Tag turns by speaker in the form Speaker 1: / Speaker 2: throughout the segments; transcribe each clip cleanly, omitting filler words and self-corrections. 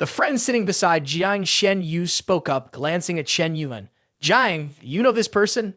Speaker 1: The friend sitting beside Jiang Shen Yu spoke up, glancing at Chen Yuan. Jiang, you know this person?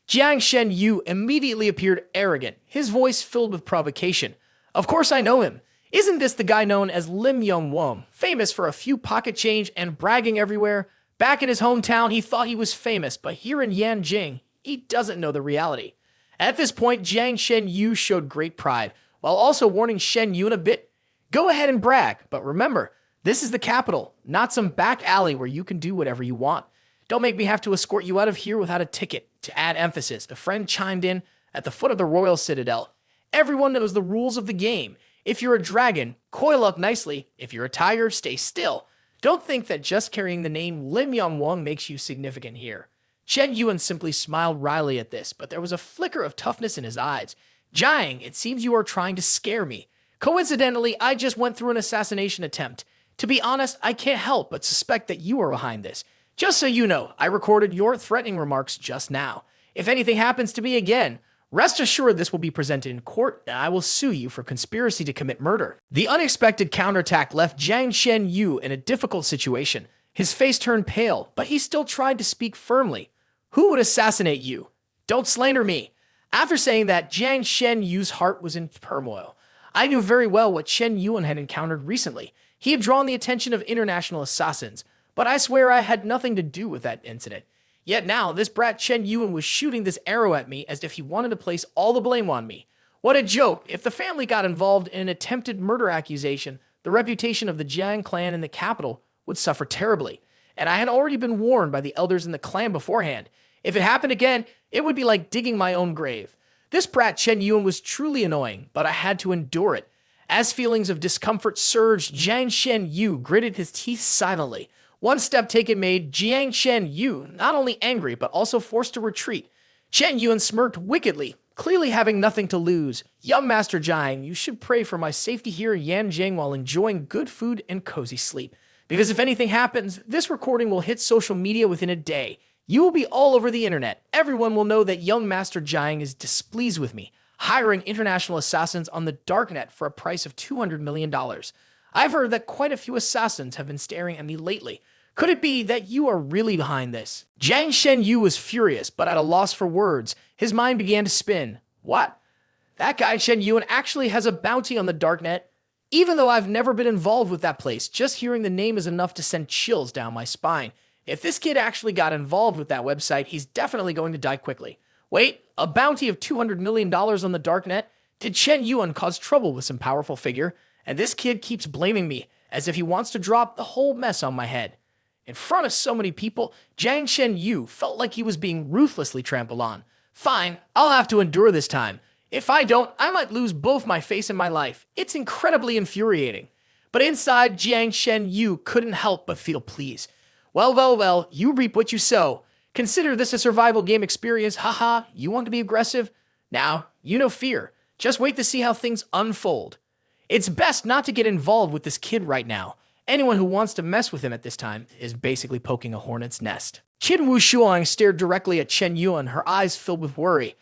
Speaker 1: Jiang Shen Yu immediately appeared arrogant, his voice filled with provocation. Of course I know him. Isn't this the guy known as Lim Yong Wong, famous for a few pocket change and bragging everywhere? Back in his hometown, he thought he was famous, but here in Yanjing, he doesn't know the reality. At this point, Jiang Shen Yu showed great pride, while also warning Shen Yun a bit. Go ahead and brag, but remember, this is the capital, not some back alley where you can do whatever you want. Don't make me have to escort you out of here without a ticket. To add emphasis, the friend chimed in at the foot of the royal citadel. Everyone knows the rules of the game. If you're a dragon, coil up nicely. If you're a tiger, stay still. Don't think that just carrying the name Lim Yong Wong makes you significant here. Chen Yuan simply smiled wryly at this, but there was a flicker of toughness in his eyes. Jiang, it seems you are trying to scare me. Coincidentally, I just went through an assassination attempt. To be honest, I can't help but suspect that you are behind this. Just so you know, I recorded your threatening remarks just now. If anything happens to me again, rest assured this will be presented in court and I will sue you for conspiracy to commit murder. The unexpected counterattack left Jiang Shen Yu in a difficult situation. His face turned pale, but he still tried to speak firmly. Who would assassinate you? Don't slander me. After saying that, Jiang Shen Yu's heart was in turmoil. I knew very well what Chen Yuan had encountered recently. He had drawn the attention of international assassins, but I swear I had nothing to do with that incident. Yet now, this brat Chen Yuan was shooting this arrow at me as if he wanted to place all the blame on me. What a joke! If the family got involved in an attempted murder accusation, the reputation of the Jiang clan in the capital would suffer terribly. And I had already been warned by the elders in the clan beforehand. If it happened again, it would be like digging my own grave. This brat Chen Yuan was truly annoying, but I had to endure it. As feelings of discomfort surged, Jiang Shen Yu gritted his teeth silently. One step taken made Jiang Shen Yu not only angry, but also forced to retreat. Chen Yuan smirked wickedly, clearly having nothing to lose. Young Master Jiang, you should pray for my safety here in Yanjing while enjoying good food and cozy sleep. Because if anything happens, this recording will hit social media within a day. You will be all over the internet. Everyone will know that young Master Jiang is displeased with me, hiring international assassins on the darknet for a price of $200 million. I've heard that quite a few assassins have been staring at me lately. Could it be that you are really behind this? Jiang Shen Yu was furious, but at a loss for words. His mind began to spin. What? That guy Chen Yuan actually has a bounty on the darknet? Even though I've never been involved with that place, just hearing the name is enough to send chills down my spine. If this kid actually got involved with that website, he's definitely going to die quickly. Wait, a bounty of $200 million on the darknet? Did Chen Yuan cause trouble with some powerful figure? And this kid keeps blaming me, as if he wants to drop the whole mess on my head. In front of so many people, Jiang Shen Yu felt like he was being ruthlessly trampled on. Fine, I'll have to endure this time. If I don't, I might lose both my face and my life. It's incredibly infuriating. But inside, Jiang Shen Yu couldn't help but feel pleased. Well, you reap what you sow. Consider this a survival game experience, haha, you want to be aggressive? Now, you know fear. Just wait to see how things unfold. It's best not to get involved with this kid right now. Anyone who wants to mess with him at this time is basically poking a hornet's nest. Qin Wushuang stared directly at Chen Yuan, her eyes filled with worry.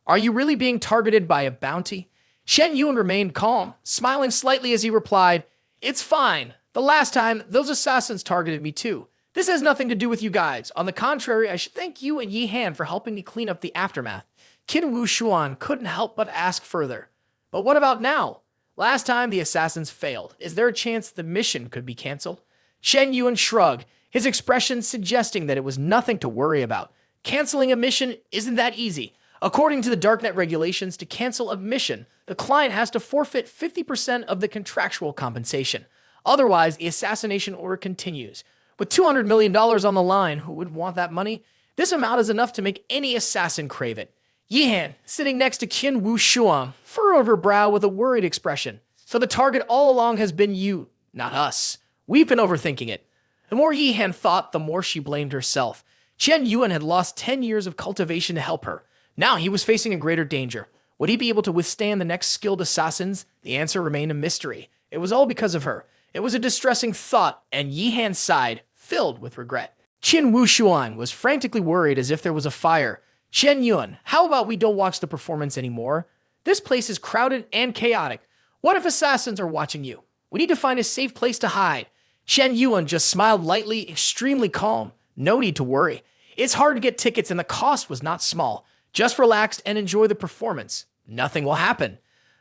Speaker 1: Are you really being targeted by a bounty? Chen Yuan remained calm, smiling slightly as he replied, It's fine. The last time, those assassins targeted me too. This has nothing to do with you guys. On the contrary, I should thank you and Yi Han for helping me clean up the aftermath. Qin Wushuan couldn't help but ask further. But what about now? Last time the assassins failed. Is there a chance the mission could be cancelled? Chen Yuan shrugged, his expression suggesting that it was nothing to worry about. Canceling a mission isn't that easy. According to the Darknet regulations, to cancel a mission, the client has to forfeit 50% of the contractual compensation. Otherwise, the assassination order continues. With $200 million on the line, who would want that money? This amount is enough to make any assassin crave it. Yi Han, sitting next to Qin Wushuang, furrowed her brow with a worried expression. So the target all along has been you, not us. We've been overthinking it. The more Yi Han thought, the more she blamed herself. Chen Yuan had lost 10 years of cultivation to help her. Now he was facing a greater danger. Would he be able to withstand the next skilled assassins? The answer remained a mystery. It was all because of her. It was a distressing thought, and Yi Han sighed, filled with regret. Qin Wushuang was frantically worried as if there was a fire. Chen Yuan, how about we don't watch the performance anymore? This place is crowded and chaotic. What if assassins are watching you? We need to find a safe place to hide. Chen Yuan just smiled lightly, extremely calm. No need to worry. It's hard to get tickets and the cost was not small. Just relax and enjoy the performance. Nothing will happen.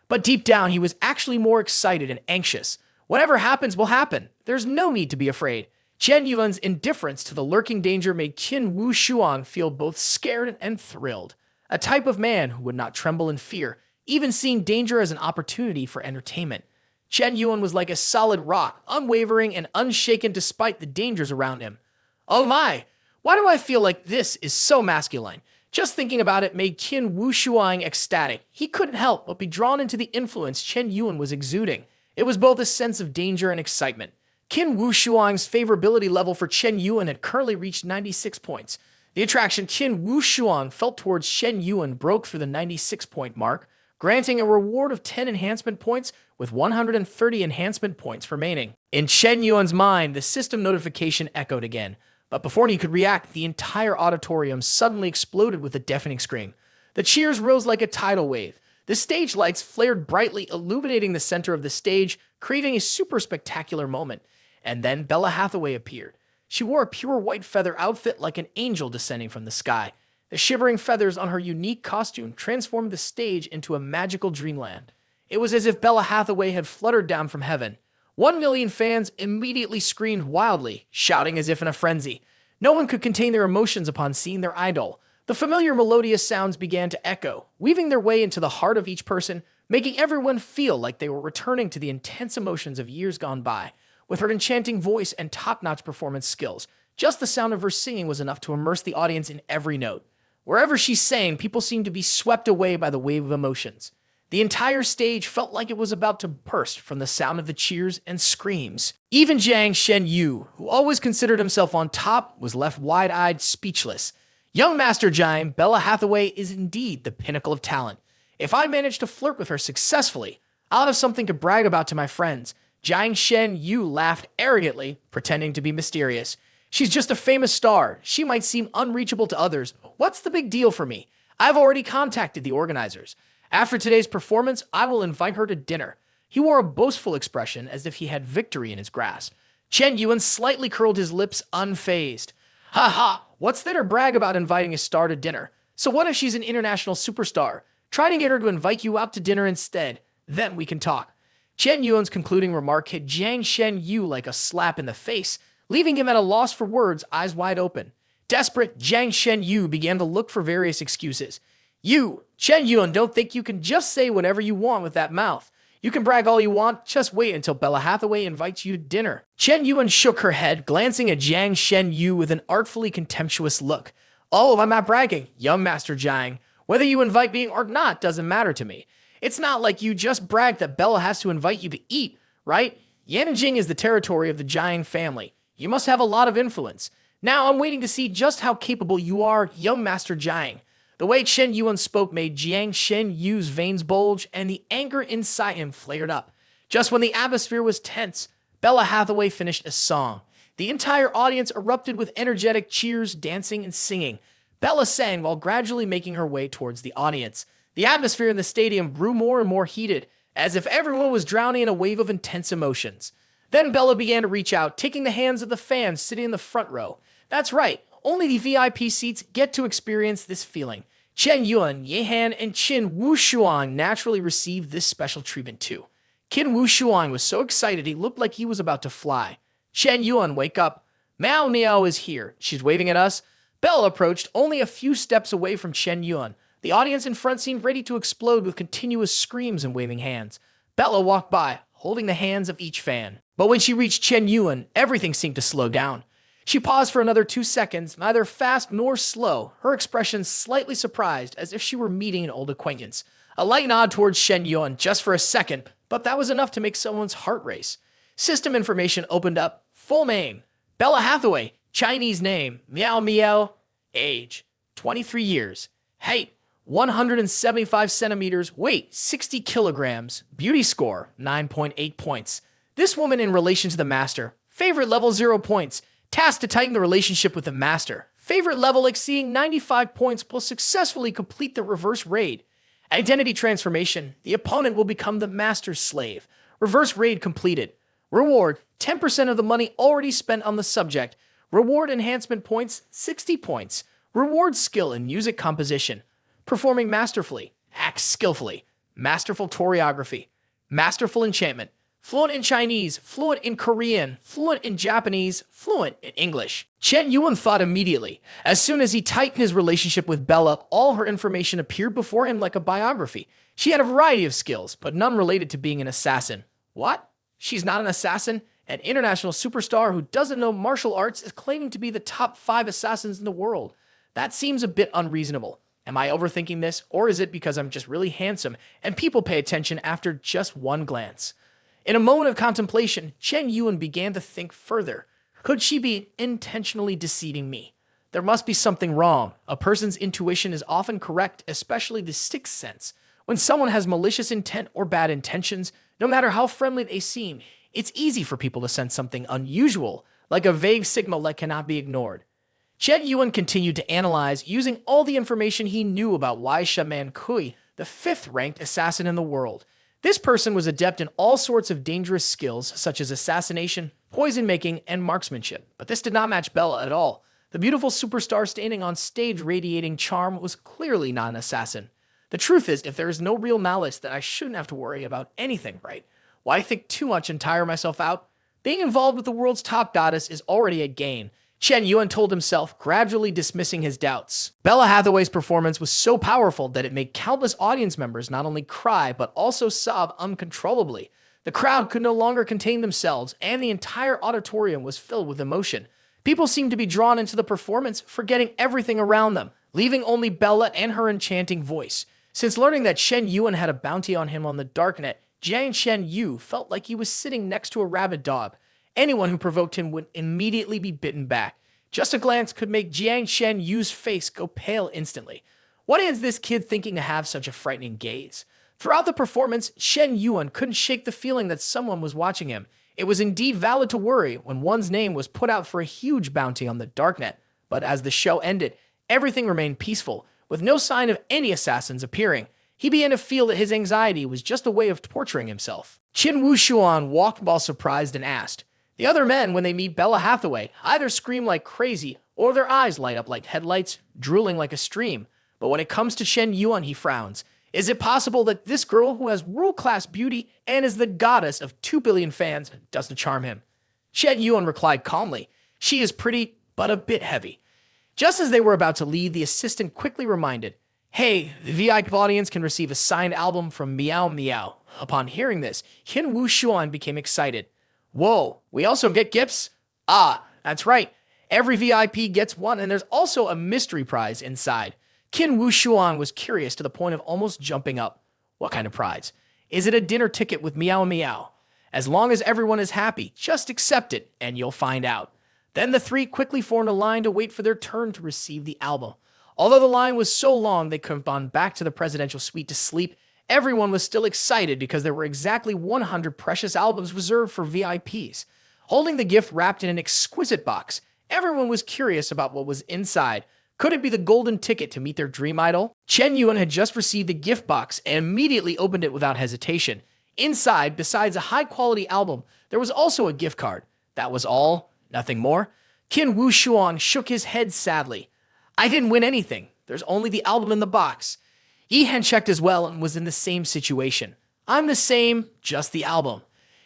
Speaker 1: But deep down, he was actually more excited and anxious. Whatever happens will happen. There's no need to be afraid. Chen Yuan's indifference to the lurking danger made Qin Wu Shuang feel both scared and thrilled. A type of man who would not tremble in fear, even seeing danger as an opportunity for entertainment. Chen Yuan was like a solid rock, unwavering and unshaken despite the dangers around him. Oh my! Why do I feel like this is so masculine? Just thinking about it made Qin Wu Shuang ecstatic. He couldn't help but be drawn into the influence Chen Yuan was exuding. It was both a sense of danger and excitement. Qin Wu Shuang's favorability level for Chen Yuan had currently reached 96 points. The attraction Qin Wu Shuang felt towards Chen Yuan broke through the 96-point mark, granting a reward of 10 enhancement points with 130 enhancement points remaining. In Chen Yuan's mind, the system notification echoed again. But before he could react, the entire auditorium suddenly exploded with a deafening scream. The cheers rose like a tidal wave. The stage lights flared brightly, illuminating the center of the stage, creating a super spectacular moment. And then Bella Hathaway appeared. She wore a pure white feather outfit like an angel descending from the sky. The shivering feathers on her unique costume transformed the stage into a magical dreamland. It was as if Bella Hathaway had fluttered down from heaven. 1 million fans immediately screamed wildly, shouting as if in a frenzy. No one could contain their emotions upon seeing their idol. The familiar melodious sounds began to echo, weaving their way into the heart of each person, making everyone feel like they were returning to the intense emotions of years gone by. With her enchanting voice and top-notch performance skills, just the sound of her singing was enough to immerse the audience in every note. Wherever she sang, people seemed to be swept away by the wave of emotions. The entire stage felt like it was about to burst from the sound of the cheers and screams. Even Jiang Shenyu, who always considered himself on top, was left wide-eyed, speechless. Young Master Jiang, Bella Hathaway is indeed the pinnacle of talent. If I manage to flirt with her successfully, I'll have something to brag about to my friends. Jiang Shenyu laughed arrogantly, pretending to be mysterious. She's just a famous star. She might seem unreachable to others. What's the big deal for me? I've already contacted the organizers. After today's performance, I will invite her to dinner. He wore a boastful expression as if he had victory in his grasp. Chen Yuan slightly curled his lips, unfazed. Ha ha, what's there to brag about inviting a star to dinner? So what if she's an international superstar? Try to get her to invite you out to dinner instead. Then we can talk. Chen Yuan's concluding remark hit Jiang Shenyu like a slap in the face, leaving him at a loss for words, eyes wide open. Desperate, Jiang Shenyu began to look for various excuses. You, Chen Yuan, don't think you can just say whatever you want with that mouth. You can brag all you want, just wait until Bella Hathaway invites you to dinner. Chen Yuan shook her head, glancing at Jiang Shenyu with an artfully contemptuous look. Oh, I'm not bragging, young Master Jiang. Whether you invite me or not doesn't matter to me. It's not like you just bragged that Bella has to invite you to eat, right? Yanjing is the territory of the Jiang family. You must have a lot of influence. Now I'm waiting to see just how capable you are, young Master Jiang. The way Chen Yuan spoke made Jiang Shenyu's veins bulge, and the anger inside him flared up. Just when the atmosphere was tense, Bella Hathaway finished a song. The entire audience erupted with energetic cheers, dancing, and singing. Bella sang while gradually making her way towards the audience. The atmosphere in the stadium grew more and more heated, as if everyone was drowning in a wave of intense emotions. Then Bella began to reach out, taking the hands of the fans sitting in the front row. That's right, only the VIP seats get to experience this feeling. Chen Yuan, Yehan, and Qin Wu Shuang naturally received this special treatment too. Qin Wu Shuang was so excited he looked like he was about to fly. Chen Yuan, wake up. Mao Niao is here. She's waving at us. Bella approached, only a few steps away from Chen Yuan. The audience in front seemed ready to explode with continuous screams and waving hands. Bella walked by, holding the hands of each fan. But when she reached Chen Yuan, everything seemed to slow down. She paused for another 2 seconds, neither fast nor slow, her expression slightly surprised, as if she were meeting an old acquaintance. A light nod towards Chen Yuan just for a second, but that was enough to make someone's heart race. System information opened up. Full name, Bella Hathaway. Chinese name, Miao Miao. Age, 23 years. Height, 175 centimeters. Weight, 60 kilograms. Beauty score, 9.8 points. This woman in relation to the master. Favorite level, 0 points. Tasked to tighten the relationship with the master. Favorite level exceeding 95 points will successfully complete the reverse raid. Identity transformation. The opponent will become the master's slave. Reverse raid completed. Reward, 10% of the money already spent on the subject. Reward enhancement points, 60 points. Reward skill in music composition. Performing masterfully, act skillfully. Masterful choreography. Masterful enchantment. Fluent in Chinese, fluent in Korean, fluent in Japanese, fluent in English. Chen Yuan thought immediately. As soon as he tightened his relationship with Bella, all her information appeared before him like a biography. She had a variety of skills, but none related to being an assassin. What? She's not an assassin? An international superstar who doesn't know martial arts is claiming to be the top 5 assassins in the world. That seems a bit unreasonable. Am I overthinking this, or is it because I'm just really handsome and people pay attention after just one glance? In a moment of contemplation, Chen Yuan began to think further. Could she be intentionally deceiving me? There must be something wrong. A person's intuition is often correct, especially the sixth sense. When someone has malicious intent or bad intentions, no matter how friendly they seem, it's easy for people to sense something unusual, like a vague signal that cannot be ignored. Chen Yuan continued to analyze, using all the information he knew about Wai Shaman Kui, the 5th-ranked assassin in the world. This person was adept in all sorts of dangerous skills, such as assassination, poison-making, and marksmanship. But this did not match Bella at all. The beautiful superstar standing on stage radiating charm was clearly not an assassin. The truth is, if there is no real malice, then I shouldn't have to worry about anything, right? Why think too much and tire myself out? Being involved with the world's top goddess is already a gain. Chen Yuan told himself, gradually dismissing his doubts. Bella Hathaway's performance was so powerful that it made countless audience members not only cry, but also sob uncontrollably. The crowd could no longer contain themselves, and the entire auditorium was filled with emotion. People seemed to be drawn into the performance, forgetting everything around them, leaving only Bella and her enchanting voice. Since learning that Chen Yuan had a bounty on him on the darknet, Jiang Shen Yu felt like he was sitting next to a rabid dog. Anyone who provoked him would immediately be bitten back. Just a glance could make Jiang Shen Yu's face go pale instantly. What is this kid thinking to have such a frightening gaze? Throughout the performance, Shen Yuan couldn't shake the feeling that someone was watching him. It was indeed valid to worry when one's name was put out for a huge bounty on the darknet. But as the show ended, everything remained peaceful, with no sign of any assassins appearing. He began to feel that his anxiety was just a way of torturing himself. Qin Wushuan walked while surprised and asked. The other men, when they meet Bella Hathaway, either scream like crazy or their eyes light up like headlights, drooling like a stream. But when it comes to Chen Yuan, he frowns. Is it possible that this girl, who has world-class beauty and is the goddess of 2 billion fans, doesn't charm him? Chen Yuan replied calmly. She is pretty, but a bit heavy. Just as they were about to leave, the assistant quickly reminded, Hey, the VIP audience can receive a signed album from Meow Meow. Upon hearing this, Qin Wushuan became excited. Whoa, we also get gifts? Ah, that's right. Every VIP gets one, and there's also a mystery prize inside. Qin Wushuan was curious to the point of almost jumping up. What kind of prize? Is it a dinner ticket with Meow Meow? As long as everyone is happy, just accept it, and you'll find out. Then the three quickly formed a line to wait for their turn to receive the album. Although the line was so long they could have gone back to the presidential suite to sleep, everyone was still excited because there were exactly 100 precious albums reserved for VIPs. Holding the gift wrapped in an exquisite box, everyone was curious about what was inside. Could it be the golden ticket to meet their dream idol? Chen Yuan had just received the gift box and immediately opened it without hesitation. Inside, besides a high-quality album, there was also a gift card. That was all? Nothing more? Qin Wushuan shook his head sadly. I didn't win anything. There's only the album in the box. Yi Hen checked as well and was in the same situation. I'm the same, just the album.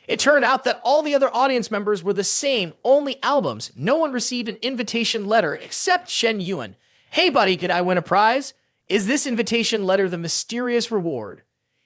Speaker 1: It turned out that all the other audience members were the same, only albums. No one received an invitation letter except Shen Yuan. Hey buddy, could I win a prize? Is this invitation letter the mysterious reward?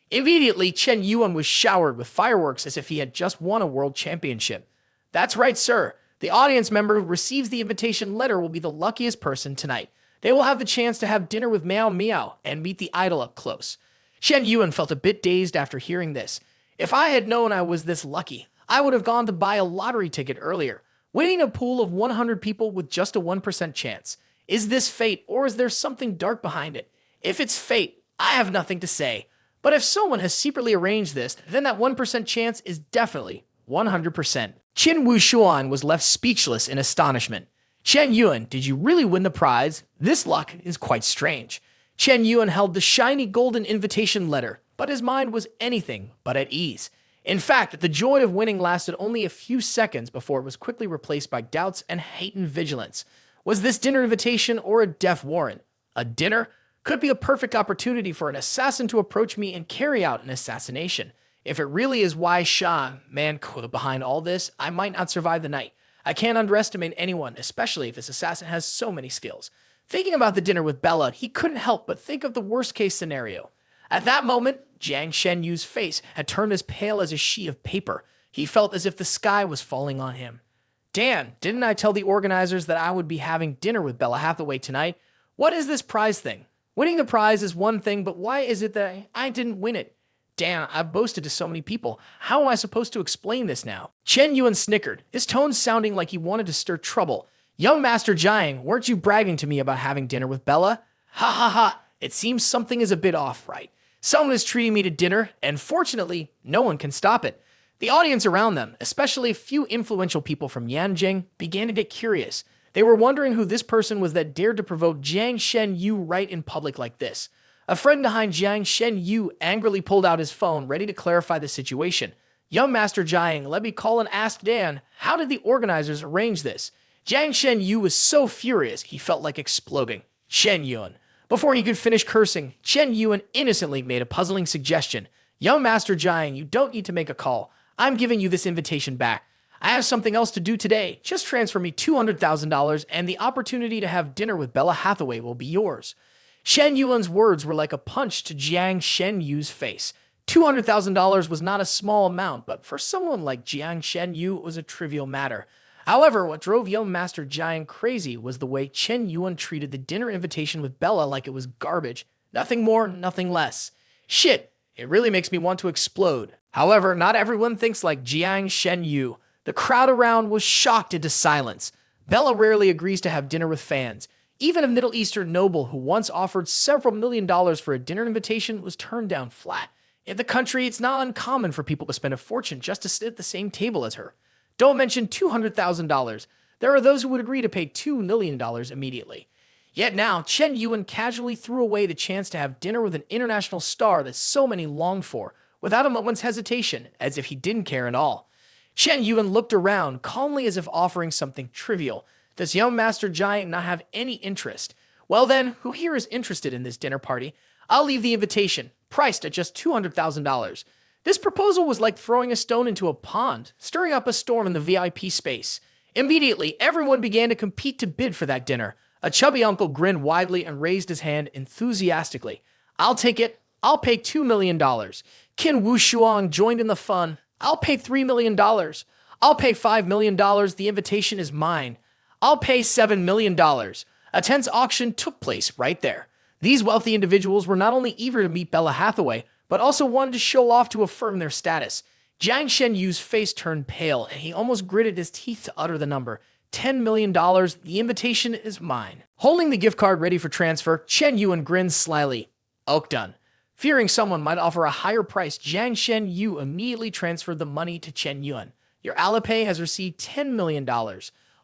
Speaker 1: Immediately, Chen Yuan was showered with fireworks as if he had just won a world championship. That's right, sir. The audience member who receives the invitation letter will be the luckiest person tonight. They will have the chance to have dinner with Meow Meow and meet the idol up close. Shen Yuan felt a bit dazed after hearing this. If I had known I was this lucky, I would have gone to buy a lottery ticket earlier, winning a pool of 100 people with just a 1% chance. Is this fate, or is there something dark behind it? If it's fate, I have nothing to say. But if someone has secretly arranged this, then that 1% chance is definitely 100%. Qin Wushuan was left speechless in astonishment. Chen Yuan, did you really win the prize? This luck is quite strange. Chen Yuan held the shiny golden invitation letter, but his mind was anything but at ease. In fact, the joy of winning lasted only a few seconds before it was quickly replaced by doubts and heightened vigilance. Was this dinner invitation or a death warrant? A dinner could be a perfect opportunity for an assassin to approach me and carry out an assassination. If it really is Wai Sha, man behind all this, I might not survive the night. I can't underestimate anyone, especially if this assassin has so many skills. Thinking about the dinner with Bella, he couldn't help but think of the worst-case scenario. At that moment, Jiang Shenyu's face had turned as pale as a sheet of paper. He felt as if the sky was falling on him. Dan, didn't I tell the organizers that I would be having dinner with Bella Hathaway tonight? What is this prize thing? Winning the prize is one thing, but why is it that I didn't win it? Dan, I've boasted to so many people. How am I supposed to explain this now? Chen Yuan snickered, his tone sounding like he wanted to stir trouble. Young Master Jiang, weren't you bragging to me about having dinner with Bella? Ha ha ha, it seems something is a bit off, right? Someone is treating me to dinner, and fortunately, no one can stop it. The audience around them, especially a few influential people from Yanjing, began to get curious. They were wondering who this person was that dared to provoke Jiang Shenyu right in public like this. A friend behind Jiang Shenyu angrily pulled out his phone, ready to clarify the situation. Young Master Jiang, let me call and ask Dan, how did the organizers arrange this? Jiang Shenyu was so furious, he felt like exploding. Chen Yuan. Before he could finish cursing, Chen Yuan innocently made a puzzling suggestion. Young Master Jiang, you don't need to make a call. I'm giving you this invitation back. I have something else to do today. Just transfer me $200,000 and the opportunity to have dinner with Bella Hathaway will be yours. Shen Yuan's words were like a punch to Jiang Shenyu's face. $200,000 was not a small amount, but for someone like Jiang Shenyu, it was a trivial matter. However, what drove young Master Jiang crazy was the way Chen Yuan treated the dinner invitation with Bella like it was garbage. Nothing more, nothing less. Shit, it really makes me want to explode. However, not everyone thinks like Jiang Shenyu. The crowd around was shocked into silence. Bella rarely agrees to have dinner with fans. Even a Middle Eastern noble who once offered several $1,000,000 for a dinner invitation was turned down flat. In the country, it's not uncommon for people to spend a fortune just to sit at the same table as her. Don't mention $200,000. There are those who would agree to pay $2 million immediately. Yet now, Chen Yuan casually threw away the chance to have dinner with an international star that so many longed for, without a moment's hesitation, as if he didn't care at all. Chen Yuan looked around, calmly as if offering something trivial. Does young Master Giant not have any interest? Well then, who here is interested in this dinner party? I'll leave the invitation, priced at just $200,000. This proposal was like throwing a stone into a pond, stirring up a storm in the VIP space. Immediately, everyone began to compete to bid for that dinner. A chubby uncle grinned widely and raised his hand enthusiastically. I'll take it. I'll pay $2 million. Qin Wushuang joined in the fun. I'll pay $3 million. I'll pay $5 million. The invitation is mine. I'll pay $7 million. A tense auction took place right there. These wealthy individuals were not only eager to meet Bella Hathaway, but also wanted to show off to affirm their status. Jiang Shenyu's face turned pale, and he almost gritted his teeth to utter the number. $10 million, the invitation is mine. Holding the gift card ready for transfer, Chen Yuan grinned slyly. Oak done. Fearing someone might offer a higher price, Jiang Shenyu immediately transferred the money to Chen Yuan. Your Alipay has received $10 million.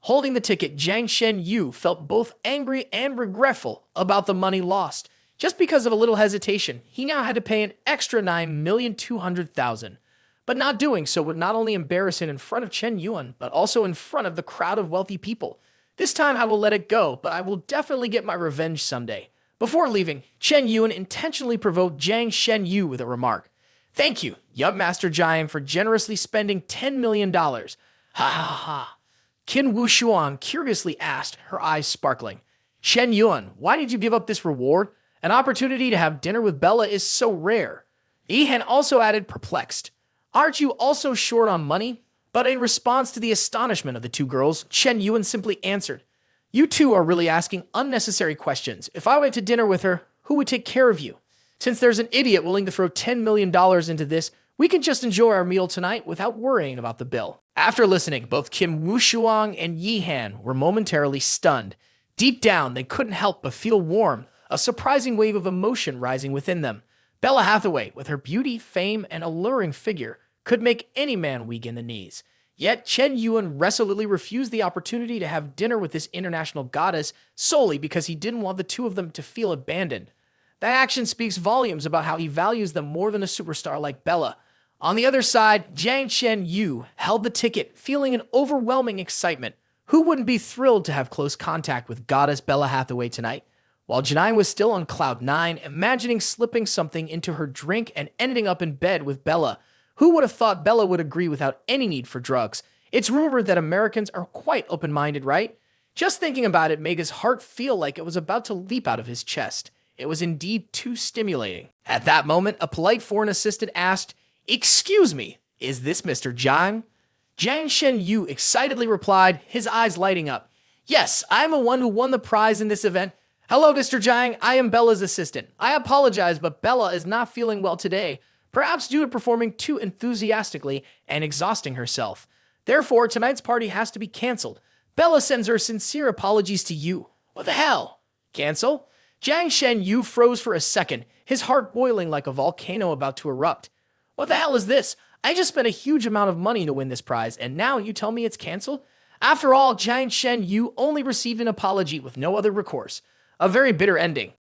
Speaker 1: Holding the ticket, Jiang Shenyu felt both angry and regretful about the money lost. Just because of a little hesitation, he now had to pay an extra $9,200,000. But not doing so would not only embarrass him in front of Chen Yuan, but also in front of the crowd of wealthy people. This time I will let it go, but I will definitely get my revenge someday. Before leaving, Chen Yuan intentionally provoked Jiang Shenyu with a remark. Thank you, young Master Jiang, for generously spending $10 million. Ha ha ha. Qin Wushuang curiously asked, her eyes sparkling. Chen Yuan, why did you give up this reward? An opportunity to have dinner with Bella is so rare. Yihan also added, perplexed. Aren't you also short on money? But in response to the astonishment of the two girls, Chen Yuan simply answered, You two are really asking unnecessary questions. If I went to dinner with her, who would take care of you? Since there's an idiot willing to throw $10 million into this, we can just enjoy our meal tonight without worrying about the bill. After listening, both Kim Wushuang and Yihan were momentarily stunned. Deep down, they couldn't help but feel warm, a surprising wave of emotion rising within them. Bella Hathaway, with her beauty, fame, and alluring figure, could make any man weak in the knees. Yet Chen Yuan resolutely refused the opportunity to have dinner with this international goddess solely because he didn't want the two of them to feel abandoned. That action speaks volumes about how he values them more than a superstar like Bella. On the other side, Jiang Shen Yu held the ticket, feeling an overwhelming excitement. Who wouldn't be thrilled to have close contact with goddess Bella Hathaway tonight? While Janai was still on cloud 9, imagining slipping something into her drink and ending up in bed with Bella. Who would have thought Bella would agree without any need for drugs? It's rumored that Americans are quite open-minded, right? Just thinking about it made his heart feel like it was about to leap out of his chest. It was indeed too stimulating. At that moment, a polite foreign assistant asked, "Excuse me, is this Mr. Jiang?" Jiang Shen Yu excitedly replied, his eyes lighting up. "Yes, I am the one who won the prize in this event. Hello, Mr. Jiang. I am Bella's assistant. I apologize, but Bella is not feeling well today, perhaps due to performing too enthusiastically and exhausting herself. Therefore, tonight's party has to be canceled. Bella sends her sincere apologies to you." What the hell? Cancel? Jiang Shen Yu froze for a second, his heart boiling like a volcano about to erupt. What the hell is this? I just spent a huge amount of money to win this prize, and now you tell me it's canceled? After all, Jiang Shen Yu only received an apology with no other recourse. A very bitter ending.